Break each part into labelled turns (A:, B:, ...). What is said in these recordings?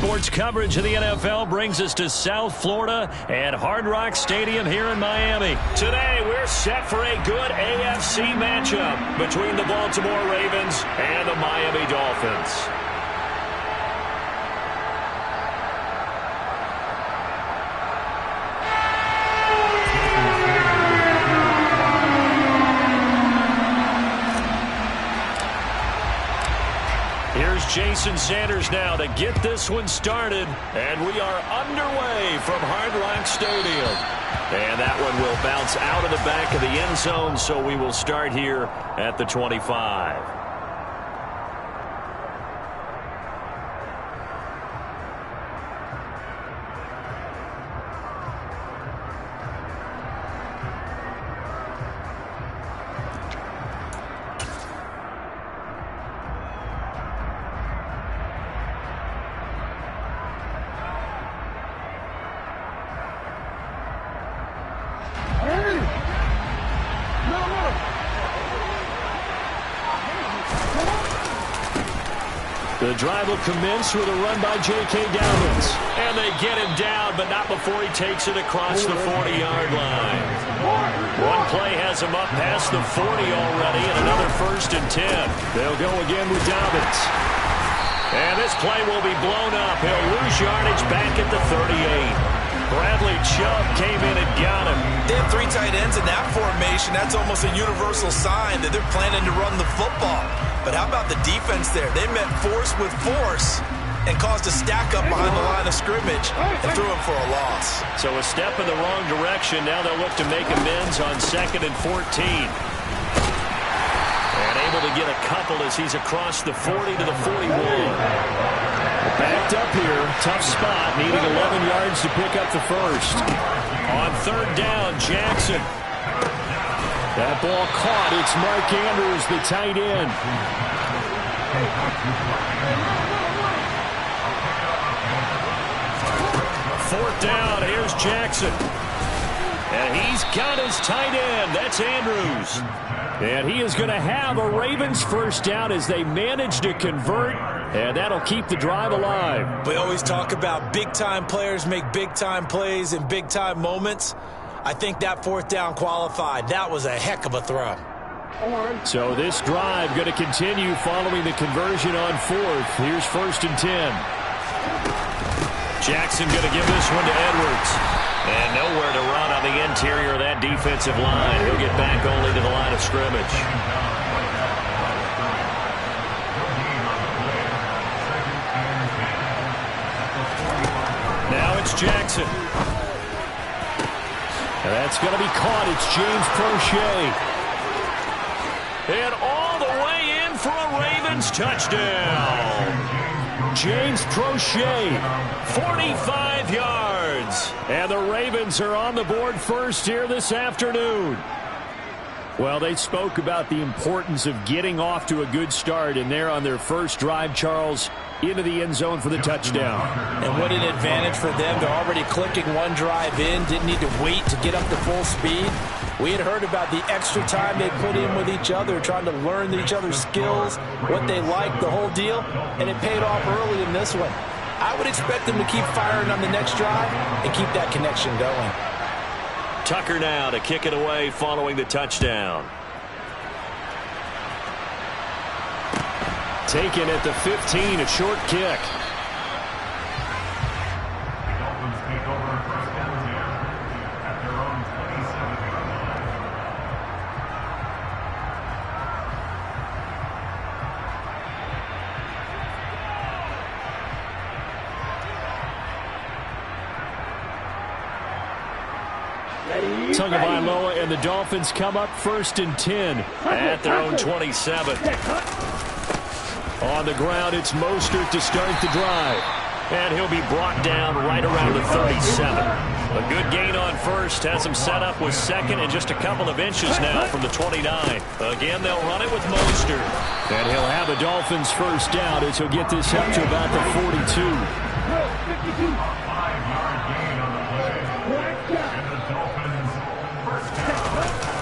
A: Sports coverage of the NFL brings us to South Florida at Hard Rock Stadium here in Miami. Today, we're set for a good AFC matchup between the Baltimore Ravens and the Miami Dolphins. Here's Jason Sanders now to get this one started, and we are underway from Hard Rock Stadium. And that one will bounce out of the back of the end zone, so we will start here at the 25. The drive will commence with a run by J.K. Dobbins. And they get him down, but not before he takes it across the 40-yard line. One play has him up past the 40 already, and another 1st and 10. They'll go again with Dobbins. And this play will be blown up. He'll lose yardage back at the 38. Bradley Chubb came in and got him.
B: They have 3 tight ends in that formation. That's almost a universal sign that they're planning to run the football. But how about the defense there? They met force with force and caused a stack up behind the line of scrimmage and threw him for a loss.
A: So a step in the wrong direction. Now they'll look to make amends on 2nd and 14. And able to get a couple as he's across the 40 to the 41. Backed up here. Tough spot. Needing 11 yards to pick up the first. On 3rd down, Jackson. That ball caught. It's Mark Andrews, the tight end. Fourth down. Here's Jackson. And he's got his tight end. That's Andrews. And he is going to have a Ravens first down as they manage to convert. And that'll keep the drive alive.
B: We always talk about big-time players make big-time plays in big-time moments. I think that 4th down qualified. That was a heck of a throw.
A: So this drive going to continue following the conversion on 4th. Here's 1st and 10. Jackson going to give this one to Edwards. And nowhere to run on the interior of that defensive line. He'll get back only to the line of scrimmage. Now it's Jackson. And that's going to be caught. It's James Prochet. And all the way in for a Ravens touchdown. James Prochet, 45 yards. And the Ravens are on the board first here this afternoon. Well, they spoke about the importance of getting off to a good start, and they're on their first drive, Charles, into the end zone for the touchdown.
B: And what an advantage for them. They're already clicking one drive in, didn't need to wait to get up to full speed. We had heard about the extra time they put in with each other, trying to learn each other's skills, what they like, the whole deal, and it paid off early in this one. I would expect them to keep firing on the next drive and keep that connection going.
A: Tucker now to kick it away following the touchdown. Taken at the 15, a short kick. Tagovailoa and the Dolphins come up 1st and 10 at their own 27. On the ground, it's Mostert to start the drive. And he'll be brought down right around the 37. A good gain on 1st. Has him set up with 2nd and just a couple of inches now from the 29. Again, they'll run it with Mostert. And he'll have a Dolphins first down as he'll get this up to about the 42.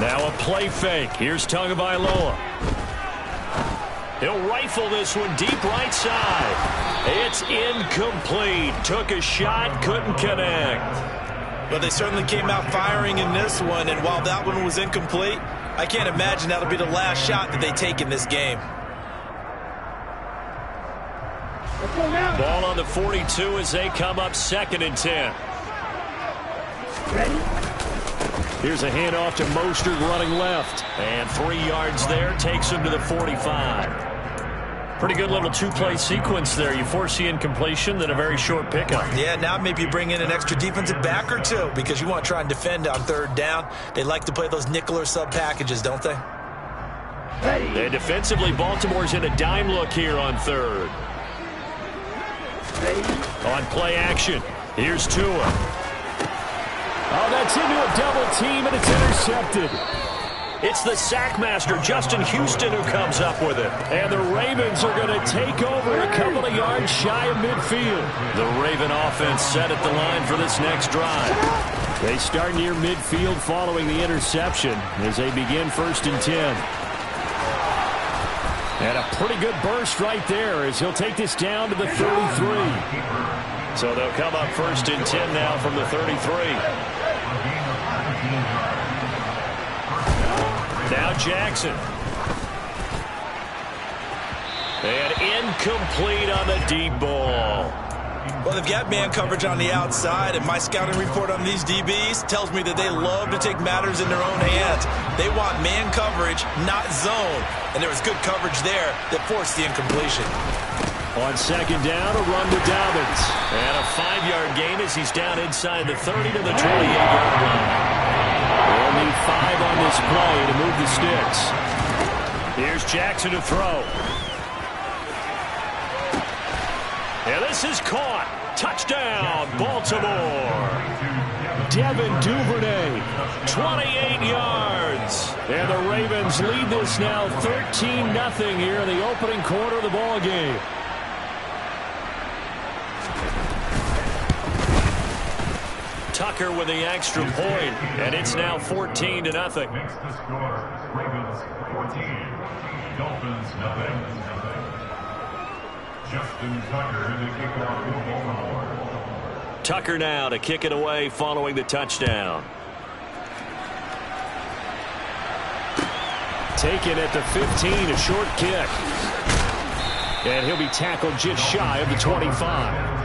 A: Now a play fake. Here's Tagovailoa. He'll rifle this one deep right side. It's incomplete. Took a shot, couldn't connect.
B: But they certainly came out firing in this one, and while that one was incomplete, I can't imagine that'll be the last shot that they take in this game.
A: Ball on the 42 as they come up 2nd and 10. Here's a handoff to Mostert running left. And 3 yards there, takes him to the 45. Pretty good little two-play sequence there. You force the incompletion, then a very short pickup.
B: Yeah, now maybe you bring in an extra defensive back or two because you want to try and defend on 3rd down. They like to play those nickel or sub packages, don't they?
A: And defensively, Baltimore's in a dime look here on 3rd. On play action, here's Tua. Oh, that's into a double team, and it's intercepted. It's the sackmaster, Justin Houston, who comes up with it. And the Ravens are going to take over a couple of yards shy of midfield. The Raven offense set at the line for this next drive. They start near midfield following the interception as they begin 1st and 10. And a pretty good burst right there as he'll take this down to the 33. So they'll come up 1st and 10 now from the 33. Now Jackson. And incomplete on the deep ball.
B: Well, they've got man coverage on the outside, and my scouting report on these DBs tells me that they love to take matters in their own hands. They want man coverage, not zone. And there was good coverage there that forced the incompletion.
A: On 2nd down, a run to Dobbins. And a 5-yard gain as he's down inside the 30 to the 28-yard line. They'll need 5 on this play to move the sticks. Here's Jackson to throw. And this is caught. Touchdown, Baltimore. Devin Duvernay, 28 yards. And the Ravens lead this now 13-0 here in the opening quarter of the ball game. Tucker with the extra point, and it's now 14-0.
C: Makes the score. Ravens 14, Dolphins 0. Justin Tucker to kick off for Baltimore.
A: Tucker now to kick it away following the touchdown. Taken at the 15, a short kick. And he'll be tackled just shy of the 25.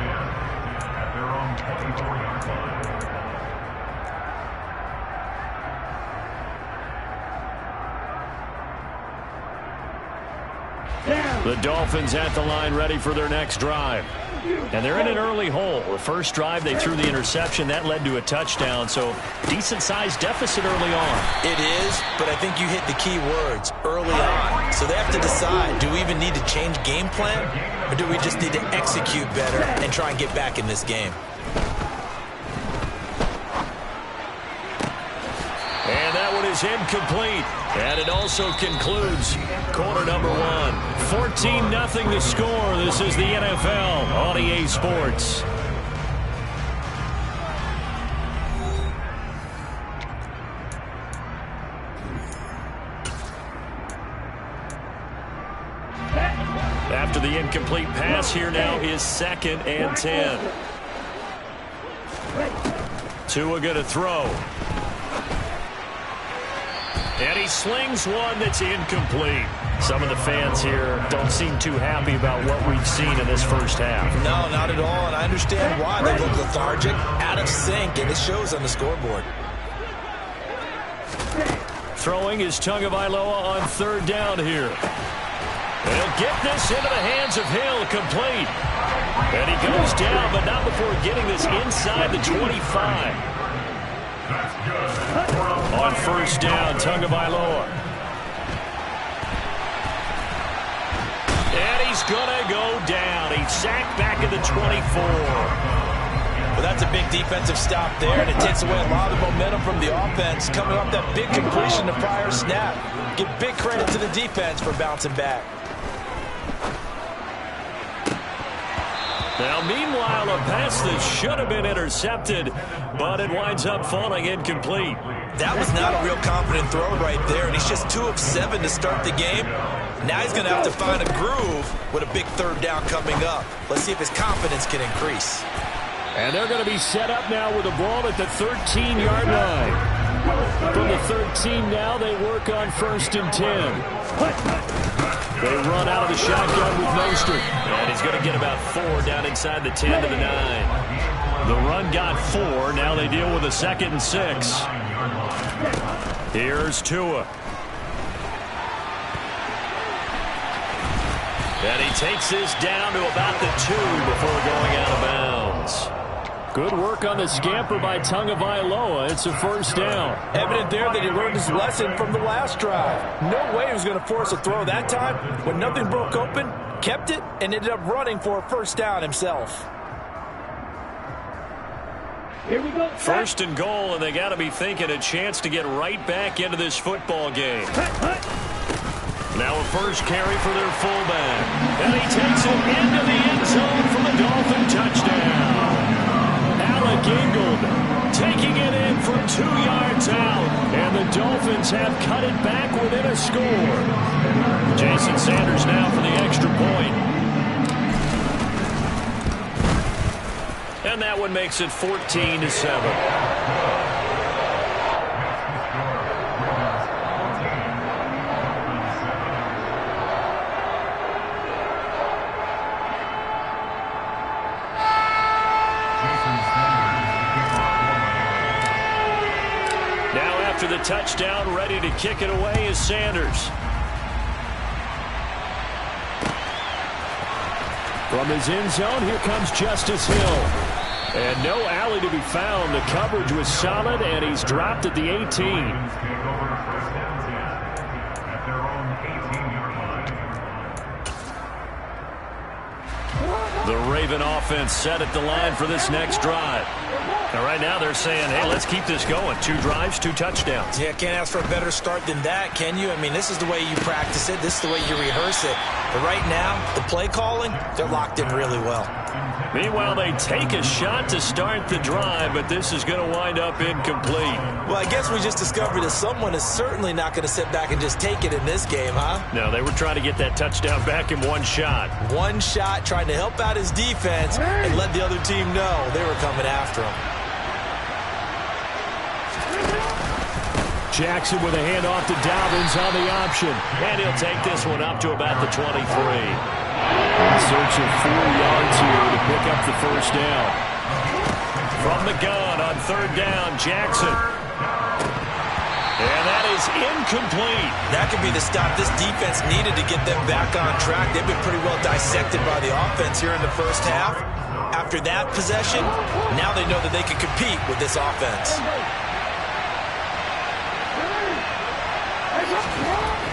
A: The Dolphins at the line ready for their next drive. And they're in an early hole. The first drive, they threw the interception. That led to a touchdown, so decent-sized deficit early on.
B: It is, but I think you hit the key words, early on. So they have to decide, do we even need to change game plan, or do we just need to execute better and try and get back in this game?
A: And that one is incomplete. And it also concludes quarter number 1. 14-0 the score. This is the NFL on EA Sports. After the incomplete pass, here now is 2nd and 10. Tua going to throw. And he slings one that's incomplete. Some of the fans here don't seem too happy about what we've seen in this first half.
B: No, not at all, and I understand why. They look lethargic, out of sync, and it shows on the scoreboard.
A: Throwing is Tagovailoa on 3rd down here. They'll get this into the hands of Hill, complete. And he goes down, but not before getting this inside the 25. On 1st down, Tagovailoa. And he's going to go down. He's sacked back at the 24.
B: Well, that's a big defensive stop there, and it takes away a lot of momentum from the offense coming off that big completion the prior snap. Give big credit to the defense for bouncing back.
A: Now, meanwhile, a pass that should have been intercepted, but it winds up falling incomplete.
B: That was not a real confident throw right there, and he's just 2 of 7 to start the game. Now he's going to have to find a groove with a big third down coming up. Let's see if his confidence can increase.
A: And they're going to be set up now with the ball at the 13-yard line. From the 13 now, they work on 1st and 10. They run out of the shotgun with Mostert.
D: And he's going to get about 4 down inside the 10 to the 9.
A: The run got 4. Now they deal with a 2nd and 6. Here's Tua.
D: And he takes this down to about the 2 before going out of bounds.
A: Good work on the scamper by Tagovailoa. It's a 1st down.
B: Evident there that he learned his lesson from the last drive. No way he was going to force a throw that time. When nothing broke open, kept it, and ended up running for a 1st down himself.
A: Here we go.
D: 1st and goal, and they got to be thinking a chance to get right back into this football game.
A: Now a 1st carry for their fullback. And he takes it into the end zone for the Dolphin touchdown. Alec Ingold taking it in from 2 yards out. And the Dolphins have cut it back within a score. Jason Sanders now for the extra point.
D: And that one makes it 14-7.
A: Now after the touchdown, ready to kick it away is Sanders. From his end zone, here comes Justice Hill. And no alley to be found. The coverage was solid, and he's dropped at the 18. The Raven offense set at the line for this next drive. Now, right now they're saying, hey, let's keep this going. 2 drives, 2 touchdowns.
B: Yeah, can't ask for a better start than that, can you? I mean, this is the way you practice it. This is the way you rehearse it. But right now, the play calling, they're locked in really well.
A: Meanwhile, they take a shot to start the drive, but this is going to wind up incomplete.
B: Well, I guess we just discovered that someone is certainly not going to sit back and just take it in this game, huh?
A: No, they were trying to get that touchdown back in 1 shot.
B: 1 shot, trying to help out his defense and let the other team know they were coming after him.
A: Jackson with a handoff to Dobbins on the option. And he'll take this one up to about the 23. In search of 4 yards here to pick up the 1st down. From the gun on 3rd down, Jackson. And that is incomplete.
B: That could be the stop this defense needed to get them back on track. They've been pretty well dissected by the offense here in the 1st half. After that possession, now they know that they can compete with this offense.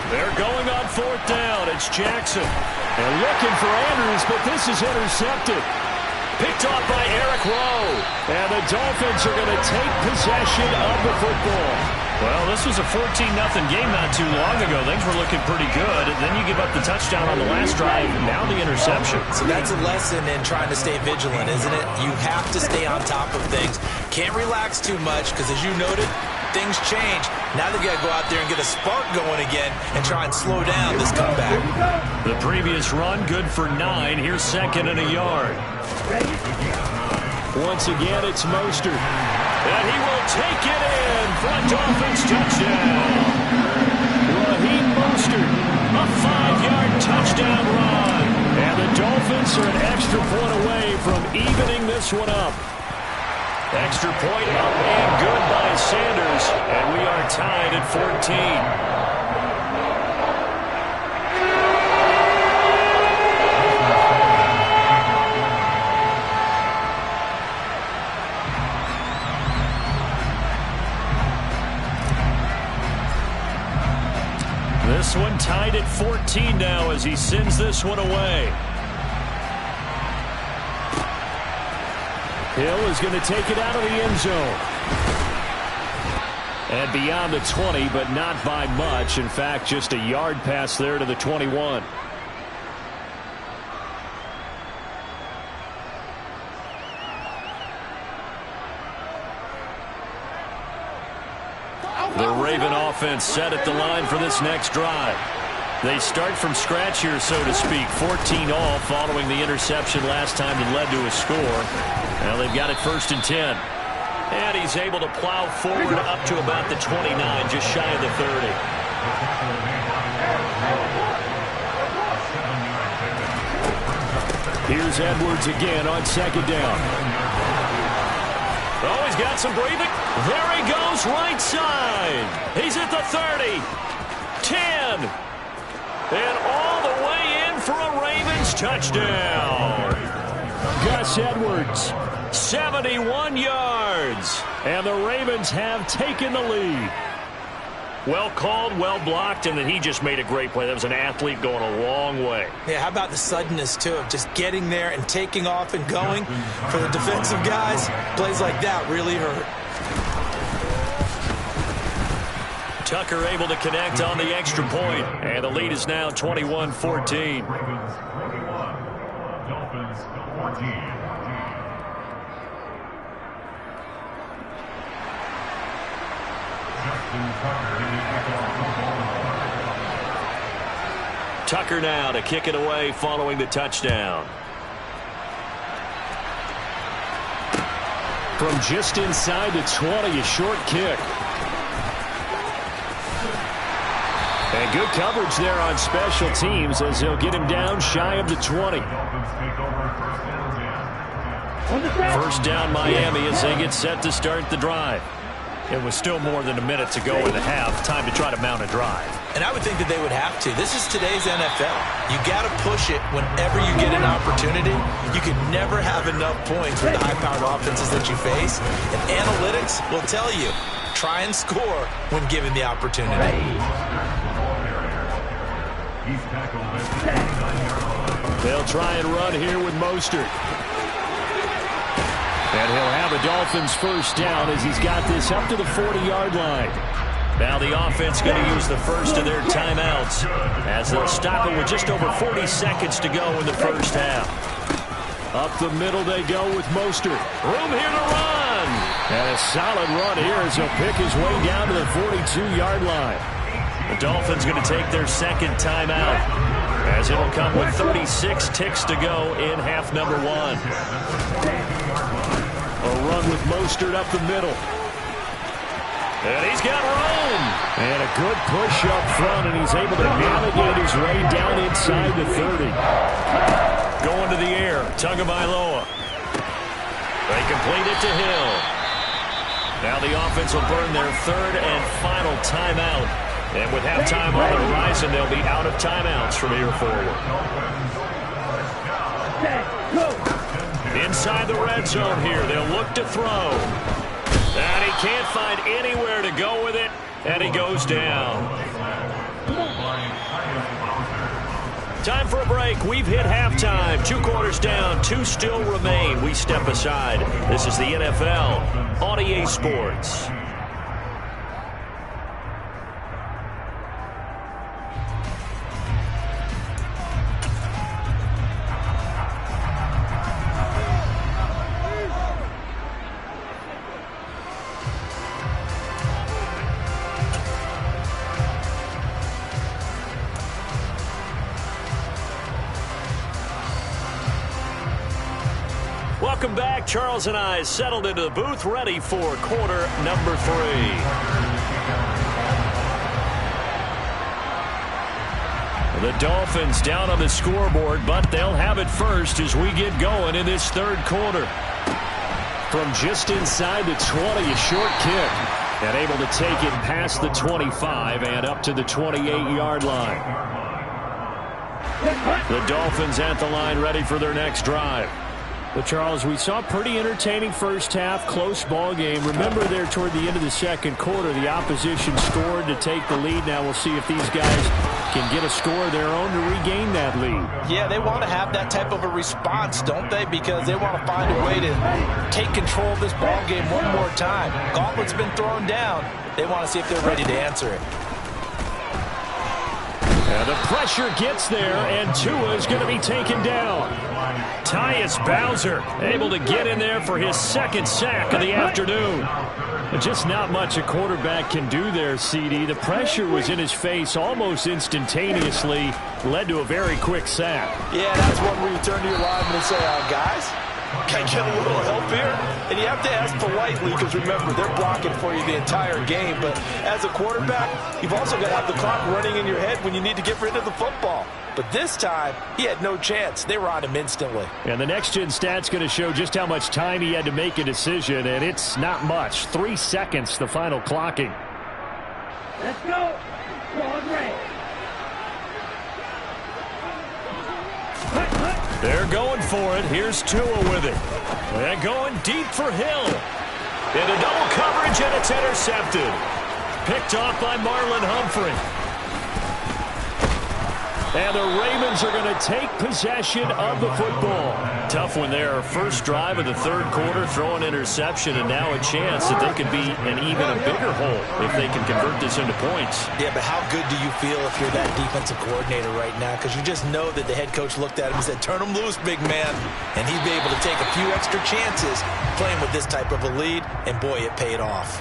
A: They're going on 4th down. It's Jackson. And looking for Andrews, but this is intercepted. Picked off by Eric Rowe. And the Dolphins are going to take possession of the football. Well, this was a 14-0 game not too long ago. Things were looking pretty good. And then you give up the touchdown on the last drive, and now the interception.
B: So that's a lesson in trying to stay vigilant, isn't it? You have to stay on top of things. Can't relax too much because, as you noted, things change. Now they got to go out there and get a spark going again and try and slow down this comeback.
A: The previous run, good for 9. Here's 2nd and a yard. Once again, it's Mostert. And he will take it in for a Dolphins touchdown. Raheem Mostert, a 5-yard touchdown run. And the Dolphins are an extra point away from evening this one up. Extra point up and good by Sanders. And we are tied at 14. This one tied at 14 now as he sends this one away. Hill is going to take it out of the end zone. And beyond the 20, but not by much. In fact, just a yard pass there to the 21. offense set at the line for this next drive. They start from scratch here, so to speak. 14 all following the interception last time that led to a score. Now they've got it 1st and 10. And he's able to plow forward up to about the 29, just shy of the 30.
D: Here's Edwards again on 2nd down.
A: Oh, he's got some breathing. There he goes, right side. He's at the 30, 10, and all the way in for a Ravens touchdown.
D: Gus Edwards.
A: 71 yards.
D: And the Ravens have taken the lead.
A: Well called, well blocked, and then he just made a great play. That was an athlete going a long way.
B: Yeah, how about the suddenness, too, of just getting there and taking off and going? For the defensive guys, plays like that really hurt.
A: Tucker able to connect on the extra point, and the lead is now 21-14.
C: Ravens 21, Dolphins 14.
A: Tucker now to kick it away following the touchdown.
D: From just inside the 20, a short kick. And good coverage there on special teams as they'll get him down shy of the 20.
A: First down Miami as they get set to start the drive. It was still more than a minute to go in the half. Time to try to mount a drive.
B: And I would think that they would have to. This is today's NFL. You got to push it whenever you get an opportunity. You can never have enough points with the high-powered offenses that you face. And analytics will tell you, try and score when given the opportunity.
D: They'll try and run here with Mostert. And he'll have a Dolphins first down as he's got this up to the 40-yard line.
A: Now the offense going to use the first of their timeouts as they'll stop it with just over 40 seconds to go in the first half.
D: Up the middle they go with Mostert.
A: Room here to run.
D: And a solid run here as he'll pick his way down to the 42-yard line.
A: The Dolphins going to take their second timeout as it'll come with 36 ticks to go in half number 1.
D: A run with Mostert up the middle.
A: And he's got room.
D: And a good push up front, and he's able to navigate his way down inside the 30.
A: Going to the air, Tagovailoa. They complete it to Hill. Now the offense will burn their third and final timeout. And with halftime on the horizon, they'll be out of timeouts from here forward. Inside the red zone here, they'll look to throw. And he can't find anywhere to go with it, and he goes down. Time for a break. We've hit halftime. 2 quarters down, 2 still remain. We step aside. This is the NFL on EA Sports. Welcome back. Charles and I settled into the booth, ready for quarter number 3. The Dolphins down on the scoreboard, but they'll have it first as we get going in this third quarter.
D: From just inside the 20, a short kick. And able to take it past the 25 and up to the 28-yard line. The Dolphins at the line, ready for their next drive. Well, Charles, we saw a pretty entertaining first half, close ball game. Remember there toward the end of the second quarter, the opposition scored to take the lead. Now we'll see if these guys can get a score of their own to regain that lead.
B: Yeah, they want to have that type of a response, don't they? Because they want to find a way to take control of this ball game one more time. Gauntlet's been thrown down. They want to see if they're ready to answer it.
D: And the pressure gets there, and Tua is going to be taken down.
A: Tyus Bowser able to get in there for his second sack of the afternoon.
D: Just not much a quarterback can do there, CD. The pressure was in his face almost instantaneously, led to a very quick sack.
B: Yeah, that's one where you turn to your lineman and say, guys, can I get a little help here? And you have to ask politely because, remember, they're blocking for you the entire game. But as a quarterback, you've also got to have the clock running in your head when you need to get rid of the football. But this time, he had no chance. They were on him instantly.
D: And the next-gen stat's going to show just how much time he had to make a decision, and it's not much. 3 seconds, the final clocking.
E: Let's go.
A: They're going for it. Here's Tua with it. They're going deep for Hill. Into double coverage, and it's intercepted. Picked off by Marlon Humphrey. And the Ravens are going to take possession of the football. Tough one there. First drive of the third quarter, throw an interception, and now a chance that they could be in even a bigger hole if they can convert this into points.
B: Yeah, but how good do you feel if you're that defensive coordinator right now? Because you just know that the head coach looked at him and said, turn him loose, big man. And he'd be able to take a few extra chances playing with this type of a lead, and boy, it paid off.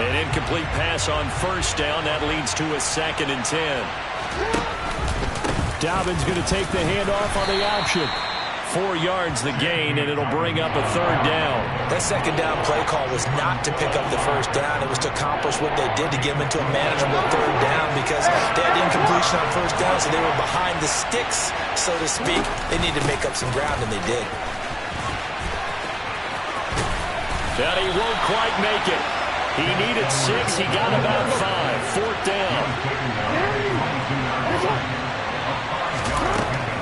A: An incomplete pass on first down. That leads to a 2nd and 10.
D: Dobbins going to take the handoff on the option. 4 yards the gain, and it'll bring up a 3rd down.
B: That 2nd down play call was not to pick up the 1st down. It was to accomplish what they did to get them into a manageable 3rd down because they had incompletion on 1st down, so they were behind the sticks, so to speak. They needed to make up some ground, and they did.
A: And he won't quite make it. He needed 6. He got about 5. 4th down.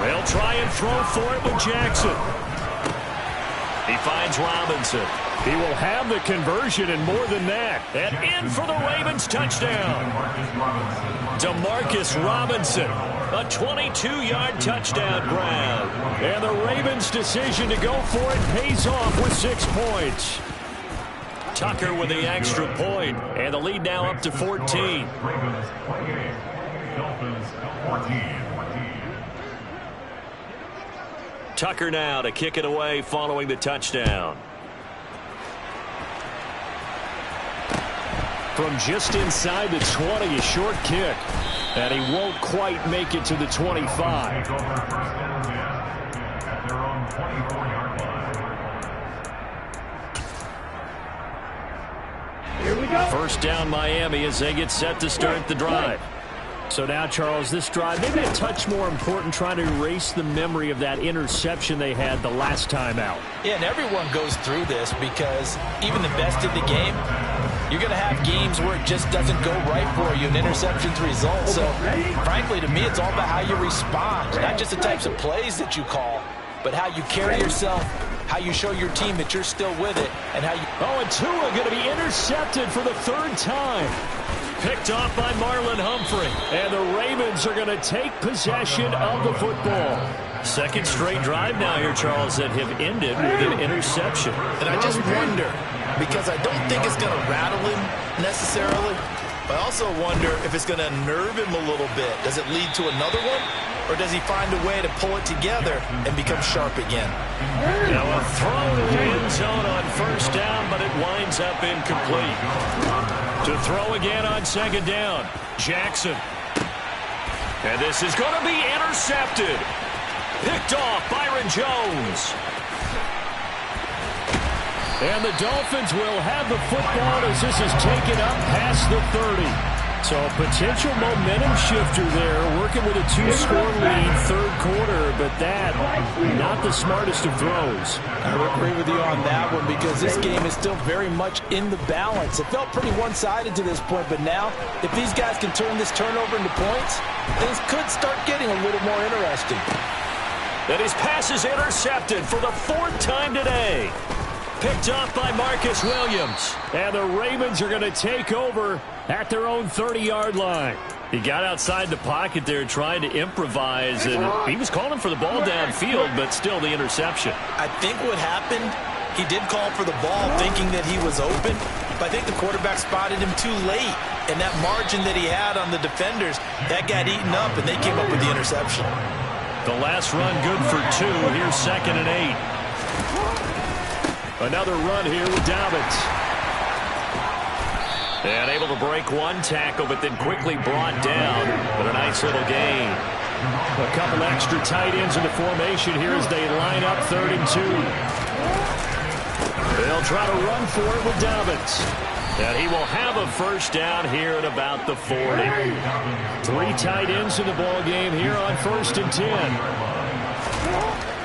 A: They'll try and throw for it with Jackson. He finds Robinson. He will have the conversion and more than that. And in for the Ravens touchdown. Demarcus Robinson. A 22-yard touchdown grab. And the Ravens' decision to go for it pays off with 6 points. Tucker with the extra point. And the lead now up to 14.
C: Ravens 28, Dolphins 14.
A: Tucker now to kick it away following the touchdown. From just inside the 20, a short kick. And he won't quite make it to the 25.
C: At their own 24-yard line.
E: Here we go.
A: First down Miami as they get set to start the drive.
D: So now, Charles, this drive maybe a touch more important, trying to erase the memory of that interception they had the last time out.
B: Yeah, and everyone goes through this because even the best in the game, you're going to have games where it just doesn't go right for you, and interceptions result. So, frankly, to me, it's all about how you respond, not just the types of plays that you call, but how you carry yourself, how you show your team that you're still with it, and how you...
D: Oh, and Tua going to be intercepted for the 3rd time.
A: Picked off by Marlon Humphrey.
D: And the Ravens are going to take possession of the football.
A: Second straight drive now here, Charles, that have ended with an interception.
F: And I just wonder, because I don't think it's going to rattle him necessarily, but I also wonder if it's going to nerve him a little bit. Does it lead to another one? Or does he find a way to pull it together and become sharp again?
A: Now a throw to the end zone on first down, but it winds up incomplete. To throw again on 2nd down, Jackson. And this is going to be intercepted. Picked off Byron Jones.
D: And the Dolphins will have the football as this is taken up past the 30. So a potential momentum shifter there, working with a 2-score lead, 3rd quarter, but that, not the smartest of throws.
B: I would agree with you on that one because this game is still very much in the balance. It felt pretty one-sided to this point, but now, if these guys can turn this turnover into points, things could start getting a little more interesting.
A: And his pass is intercepted for the 4th time today. Picked off by Marcus Williams.
D: And the Ravens are going to take over at their own 30-yard line.
A: He got outside the pocket there trying to improvise, and he was calling for the ball downfield, but still the interception.
B: I think what happened, he did call for the ball thinking that he was open, but I think the quarterback spotted him too late, and that margin that he had on the defenders, that got eaten up, and they came up with the interception.
A: The last run good for 2. Here's 2nd and 8.
D: Another run here with Dobbins.
A: And able to break one tackle, but then quickly brought down. But a nice little gain.
D: A couple extra tight ends in the formation here as they line up 3rd and 2. They'll try to run for it with Dobbins. And he will have a first down here at about the 40. 3 tight ends in the ball game here on 1st and 10.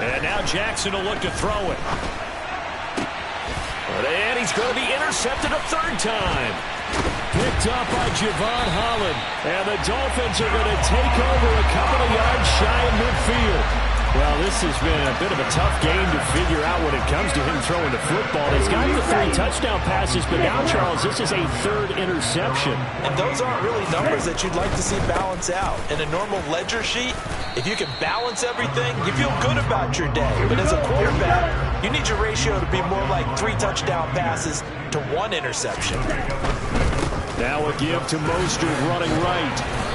D: And now Jackson will look to throw it. And he's going to be intercepted a 3rd time. Picked up by Javon Holland. And the Dolphins are going to take over a couple of yards shy of midfield. Well, this has been a bit of a tough game to figure out when it comes to him throwing the football. He's got the 3 touchdown passes, but now, Charles, this is a 3rd interception.
B: And those aren't really numbers that you'd like to see balance out. In a normal ledger sheet, if you can balance everything, you feel good about your day. But as a quarterback, you need your ratio to be more like 3 touchdown passes to 1 interception.
D: Now a give to Mostert running right.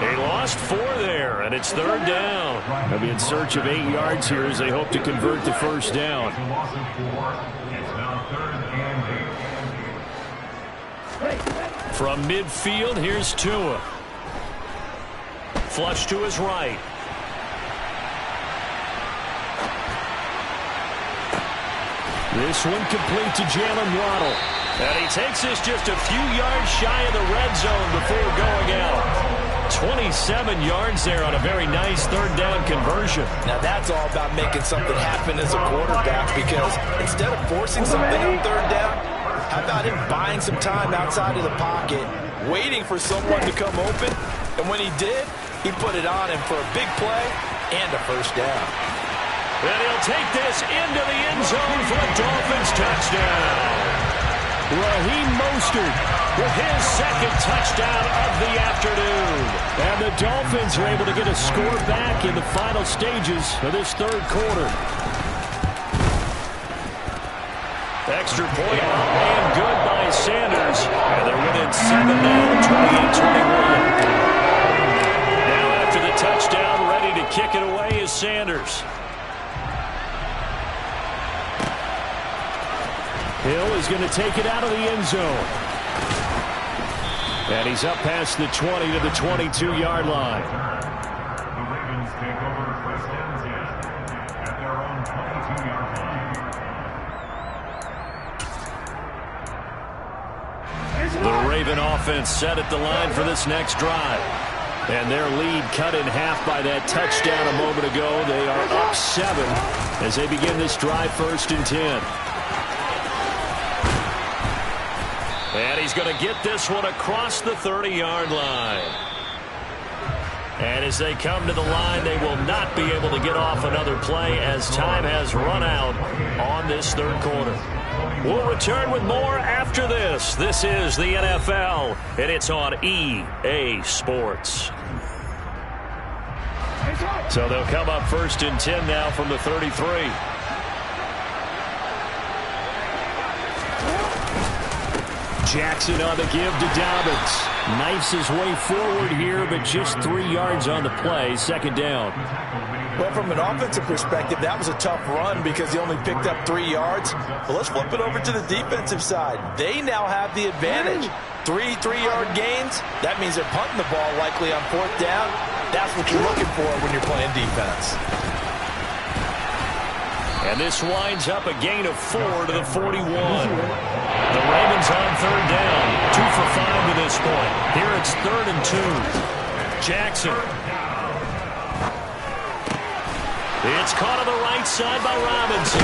A: He lost 4 there, and it's 3rd down.
D: They'll be in search of 8 yards here as they hope to convert the first down.
A: From midfield, here's Tua. Flush to his right.
D: This one complete to Jalen Waddle.
A: And he takes this just a few yards shy of the red zone before going out. 27 yards there on a very nice 3rd down conversion.
B: Now that's all about making something happen as a quarterback, because instead of forcing something on 3rd down, how about him buying some time outside of the pocket, waiting for someone to come open, and when he did, he put it on him for a big play and a first down.
A: And he'll take this into the end zone for a Dolphins touchdown.
D: Raheem Mostert with his 2nd touchdown of the afternoon. And the Dolphins are able to get a score back in the final stages of this 3rd quarter.
A: Extra point and good by Sanders. And they're within 7 now, 28-21. Now after the touchdown, ready to kick it away is Sanders.
D: Hill is going to take it out of the end zone. And he's up past the 20 to the 22-yard line.
C: The Ravens take over 1st and 10 at their own 22-yard line.
A: The Raven offense set at the line for this next drive. And their lead cut in half by that touchdown a moment ago. They are up 7 as they begin this drive 1st and 10. And he's going to get this one across the 30-yard line. And as they come to the line, they will not be able to get off another play as time has run out on this 3rd quarter. We'll return with more after this. This is the NFL, and it's on EA Sports. So they'll come up 1st and 10 now from the 33.
D: Jackson on the give to Dobbins. Knifes his way forward here, but just 3 yards on the play. 2nd down.
B: Well, from an offensive perspective, that was a tough run because he only picked up 3 yards. But let's flip it over to the defensive side. They now have the advantage. 3 3-yard gains. That means they're punting the ball likely on 4th down. That's what you're looking for when you're playing defense.
A: And this winds up a gain of 4 to the 41. The Ravens on 3rd down. 2 for 5 to this point. Here it's 3rd and 2. Jackson. It's caught on the right side by Robinson.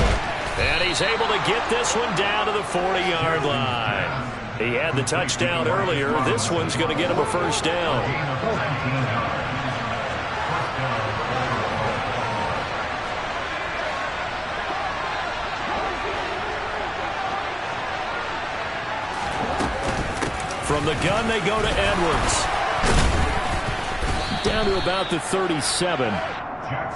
A: And he's able to get this one down to the 40-yard line. He had the touchdown earlier. This one's going to get him a first down. From the gun, they go to Edwards.
D: Down to about the 37.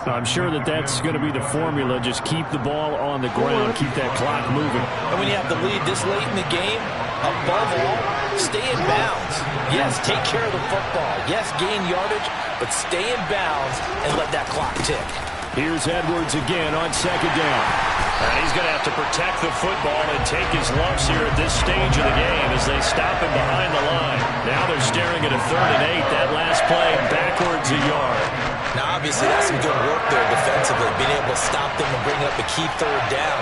D: I'm sure that's going to be the formula. Just keep the ball on the ground. Keep that clock moving.
B: And when you have the lead this late in the game, above all, stay in bounds. Yes, take care of the football. Yes, gain yardage, but stay in bounds and let that clock tick.
D: Here's Edwards again on second down.
A: And he's going to have to protect the football and take his lumps here at this stage of the game as they stop him behind the line. Now they're staring at a 3rd and 8. That last play backwards a yard.
B: Now, obviously, that's some good work there defensively, being able to stop them and bring up a key 3rd down.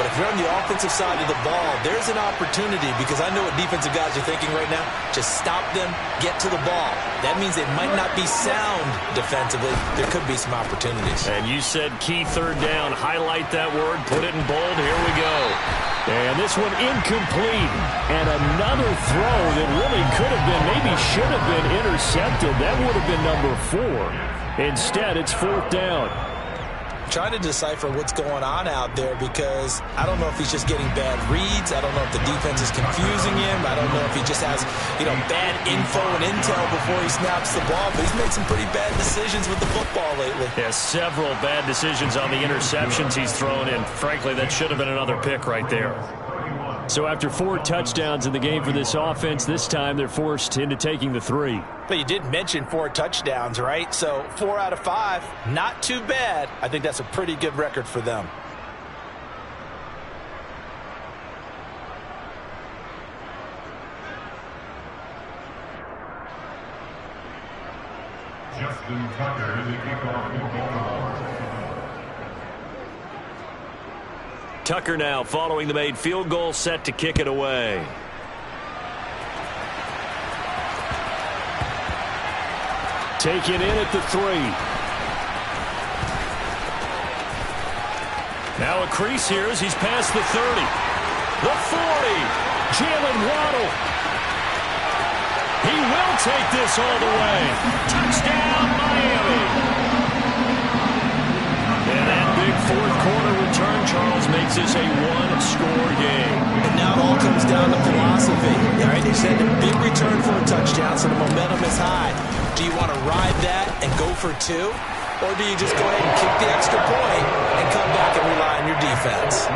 B: But if you're on the offensive side of the ball, there's an opportunity because I know what defensive guys are thinking right now. Just stop them, get to the ball. That means they might not be sound defensively. There could be some opportunities.
A: And you said key 3rd down. Highlight that word. Put it in bold. Here we go.
D: And this one incomplete. And another throw that really could have been, maybe should have been intercepted. That would have been number 4. Instead, it's 4th down.
B: Trying to decipher what's going on out there because I don't know if he's just getting bad reads. I don't know if the defense is confusing him. I don't know if he just has, bad info and intel before he snaps the ball. But he's made some pretty bad decisions with the football lately.
A: Yeah, several bad decisions on the interceptions he's thrown in. Frankly, that should have been another pick right there.
D: So after 4 touchdowns in the game for this offense, this time they're forced into taking the 3.
B: But you did mention 4 touchdowns, right? So 4 out of 5, not too bad. I think that's a pretty good record for them.
C: Justin Tucker, the kickoff in Baltimore.
A: Tucker now following the made field goal, set to kick it away.
D: Taken in at the 3.
A: Now a crease here as he's past the 30. The 40. Jalen Waddle. He will take this all the way. Touchdown, Miami. And that big 4th quarter return, Charles, makes this a 1-score game.
B: And now it all comes down to philosophy. All right, they send a big return for a touchdown, so the momentum is high. Do you want to ride that and go for 2? Or do you just go ahead and kick the extra point and come back and rely on your defense?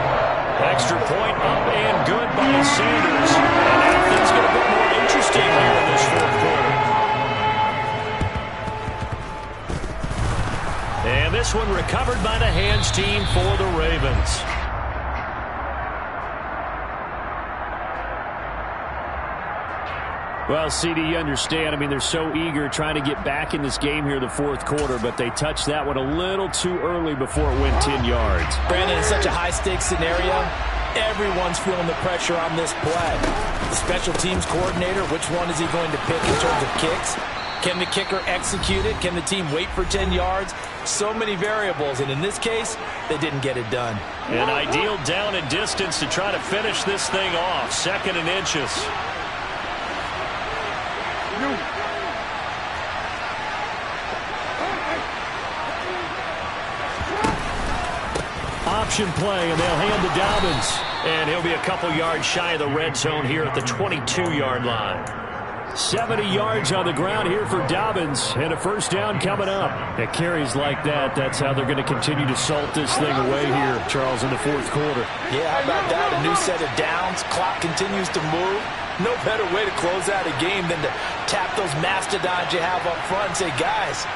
A: Extra point up and good by Sanders. And now things get a bit more interesting here in this 4th quarter. And this one recovered by the hands team for the Ravens.
D: Well, CD, you understand. I mean, they're so eager trying to get back in this game here in the 4th quarter, but they touched that one a little too early before it went 10 yards.
B: Brandon, it's such a high-stakes scenario. Everyone's feeling the pressure on this play. The special teams coordinator, which one is he going to pick in terms of kicks? Can the kicker execute it? Can the team wait for 10 yards? So many variables, and in this case, they didn't get it done.
A: An ideal down and distance to try to finish this thing off. 2nd and inches.
D: Option play, and they'll hand to Dobbins.
A: And he'll be a couple yards shy of the red zone here at the 22-yard line.
D: 70 yards on the ground here for Dobbins, and a 1st down coming up. At carries like that, that's how they're going to continue to salt this thing away here, Charles, in the 4th quarter.
B: Yeah, how about that? A new set of downs. Clock continues to move. No better way to close out a game than to tap those mastodons you have up front and say, guys,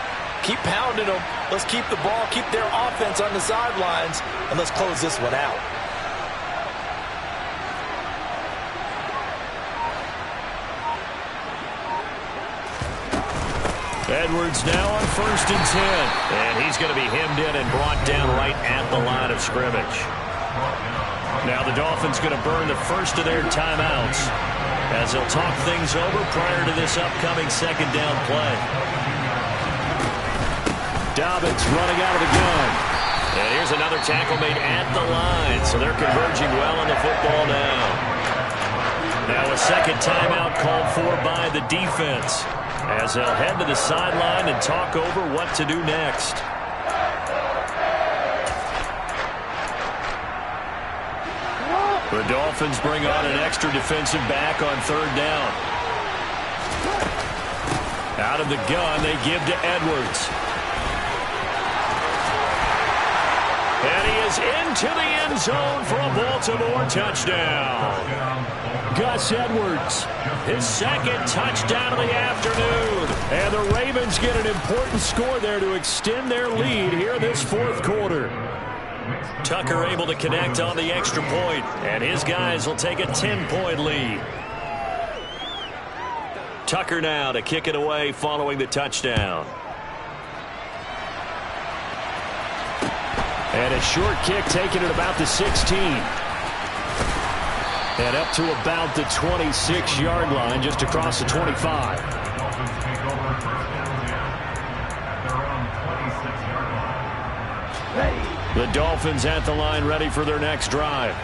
B: keep pounding them. Let's keep the ball, keep their offense on the sidelines, and let's close this one out.
A: Edwards now on 1st and 10. And he's going to be hemmed in and brought down right at the line of scrimmage. Now the Dolphins going to burn the first of their timeouts as they'll talk things over prior to this upcoming 2nd down play.
D: Dobbins running out of the gun.
A: And here's another tackle made at the line, so they're converging well on the football now. Now a 2nd timeout called for by the defense as they'll head to the sideline and talk over what to do next. The Dolphins bring on an extra defensive back on 3rd down. Out of the gun, they give to Edwards. And he is into the end zone for a Baltimore touchdown. Gus Edwards, his second touchdown of the afternoon. And the Ravens get an important score there to extend their lead here in this fourth quarter. Tucker able to connect on the extra point, and his guys will take a 10-point lead. Tucker now to kick it away following the touchdown. And a short kick taken at about the 16. And up to about the 26-yard line, just across the 25. The Dolphins at the line, ready for their next drive.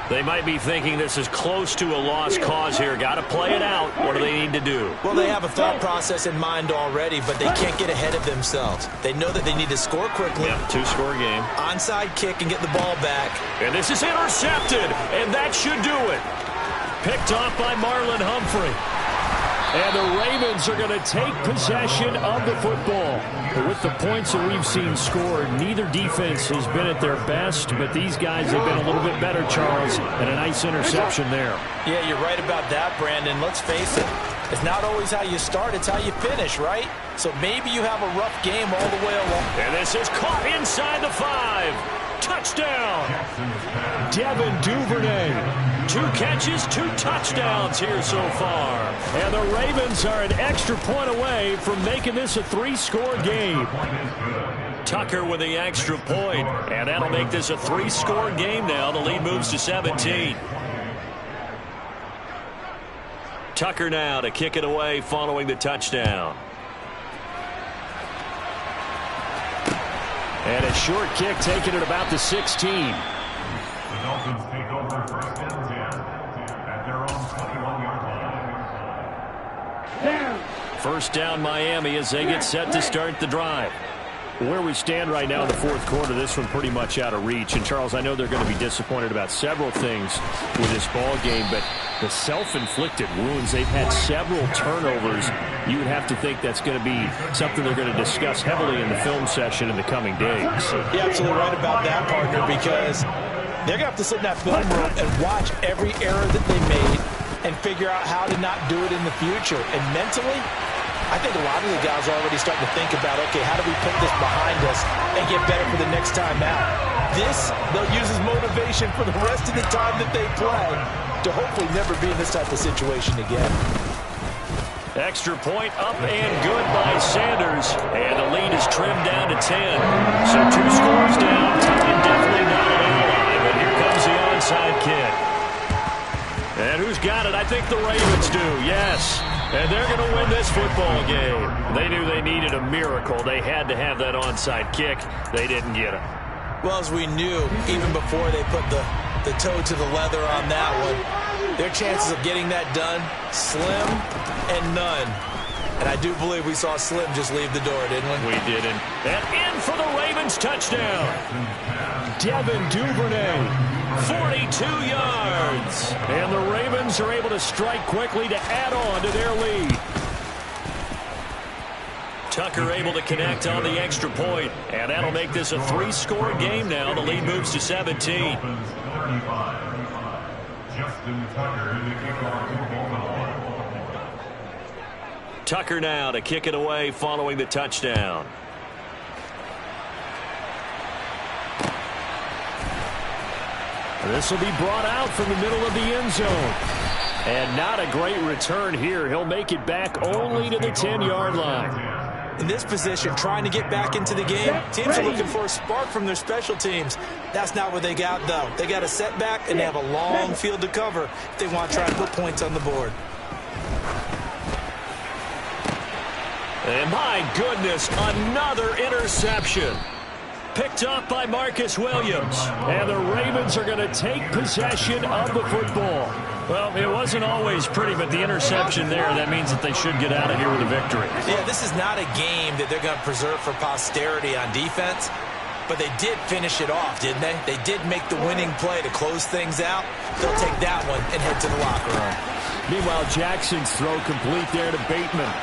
A: They might be thinking this is close to a lost cause here. Got to play it out. What do they need to do?
B: Well, they have a thought process in mind already, but they can't get ahead of themselves. They know that they need to score quickly.
A: Yep, two-score game.
B: Onside kick and get the ball back.
A: And this is intercepted, and that should do it. Picked off by Marlon Humphrey. And the Ravens are going to take possession of the football. But with the points that we've seen scored, neither defense has been at their best, but these guys have been a little bit better, Charles, and a nice interception there.
B: Yeah, you're right about that, Brandon. Let's face it. It's not always how you start, it's how you finish, right? So maybe you have a rough game all the way along.
A: And this is caught inside the 5. Touchdown. Devin Duvernay. 2 catches, 2 touchdowns here so far. And the Ravens are an extra point away from making this a 3-score game. Tucker with the extra point, and that'll make this a 3-score game now. The lead moves to 17. Tucker now to kick it away following the touchdown. And a short kick taken at about the 16.
C: The Dolphins take over first and 10 at their own 21-yard line.
A: First down Miami as they get set to start the drive. Where we stand right now in the fourth quarter, this one pretty much out of reach. And, Charles, I know they're going to be disappointed about several things with this ball game, but the self-inflicted wounds, they've had several turnovers. You would have to think that's going to be something they're going to discuss heavily in the film session in the coming days.
B: You're absolutely right about that, partner, because they're going to have to sit in that film room and watch every error that they made and figure out how to not do it in the future. And mentally, I think a lot of the guys are already starting to think about, okay, how do we put this behind us and get better for the next time out? This, they'll use as motivation for the rest of the time that they play to hopefully never be in this type of situation again.
A: Extra point up and good by Sanders. And the lead is trimmed down to 10. So 2 scores down. Time definitely not an ally, but here comes the onside kick. And who's got it? I think the Ravens do, yes. And they're going to win this football game. They knew they needed a miracle. They had to have that onside kick. They didn't get it.
B: Well, as we knew, even before they put the toe to the leather on that one, their chances of getting that done, slim and none. And I do believe we saw Slim just leave the door, didn't we?
A: We didn't. And in for the Ravens touchdown. Devin Duvernay, 42 yards. And the Ravens are able to strike quickly to add on to their lead. Tucker able to connect on the extra point, and that'll make this a 3-score game now. The lead moves to 17.
C: Justin Tucker in the kickoff for Baltimore.
A: Tucker now to kick it away following the touchdown. This will be brought out from the middle of the end zone. And not a great return here. He'll make it back only to the 10-yard line.
B: In this position, trying to get back into the game, teams are looking for a spark from their special teams. That's not what they got, though. They got a setback, and they have a long field to cover if they want to try to put points on the board.
A: And my goodness, another interception. Picked up by Marcus Williams. And the Ravens are going to take possession of the football. Well, it wasn't always pretty, but the interception there, that means that they should get out of here with a victory.
B: Yeah, this is not a game that they're going to preserve for posterity on defense, but they did finish it off, didn't they? They did make the winning play to close things out. They'll take that one and head to the locker room.
A: Meanwhile, Jackson's throw complete there to Bateman.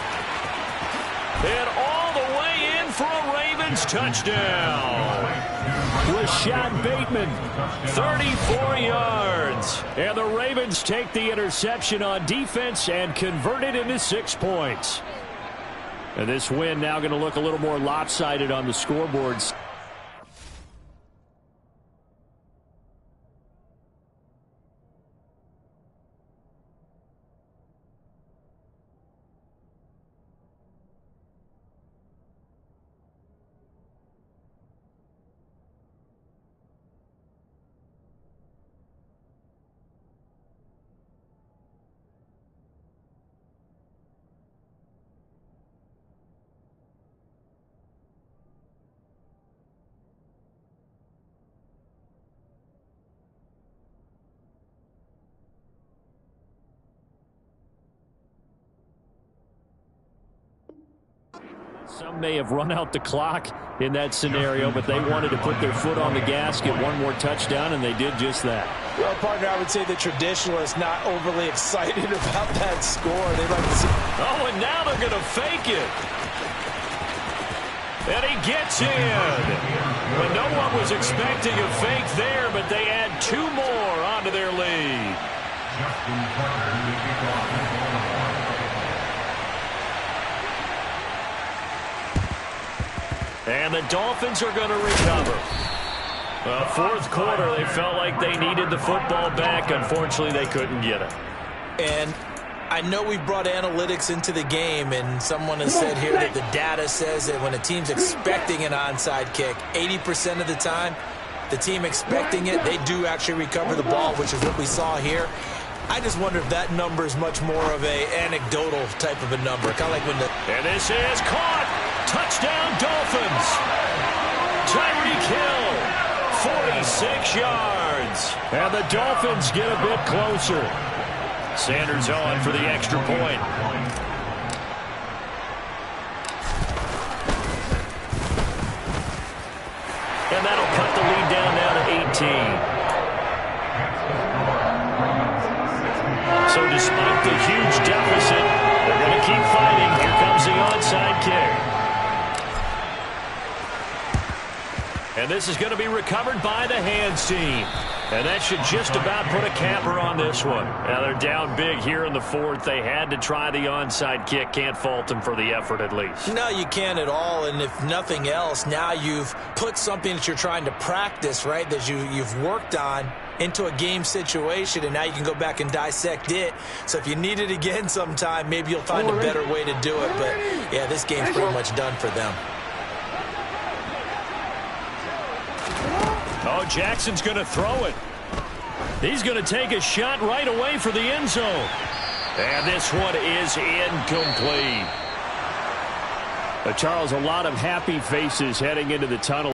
A: And all the way in for a Ravens Ravens touchdown. Rashad Bateman, 34 yards. And the Ravens take the interception on defense and convert it into 6 points. And this win now going to look a little more lopsided on the scoreboards. Some may have run out the clock in that scenario, but they wanted to put their foot on the gas, get one more touchdown, and they did just that.
B: Well, partner, I would say the traditionalists not overly excited about that score. They like to see.
A: Oh, and now they're going to fake it. And he gets in. But no one was expecting a fake there, but they add 2 more onto their lead. And the Dolphins are going to recover. Fourth quarter, they felt like they needed the football back. Unfortunately, they couldn't get it.
B: And I know we brought analytics into the game, and someone has said here that the data says that when a team's expecting an onside kick, 80% of the time, the team expecting it, they do actually recover the ball, which is what we saw here. I just wonder if that number is much more of a anecdotal type of a number. Kind of like when the...
A: And this is caught. Touchdown, Dolphins. Tyreek Hill, 46 yards. And the Dolphins get a bit closer. Sanders on for the extra point. And that'll cut the lead down now to 18. So despite the huge deficit, they're going to keep fighting. Here comes the onside kick. And this is going to be recovered by the hands team. And that should just about put a capper on this one. Now they're down big here in the fourth. They had to try the onside kick. Can't fault them for the effort at least.
B: No, you can't at all. And if nothing else, now you've put something that you're trying to practice, right, that you've worked on into a game situation, and now you can go back and dissect it. So if you need it again sometime, maybe you'll find a better way to do it. But, yeah, this game's pretty much done for them.
A: Oh, Jackson's going to throw it. He's going to take a shot right away for the end zone. And this one is incomplete. Charles, a lot of happy faces heading into the tunnel.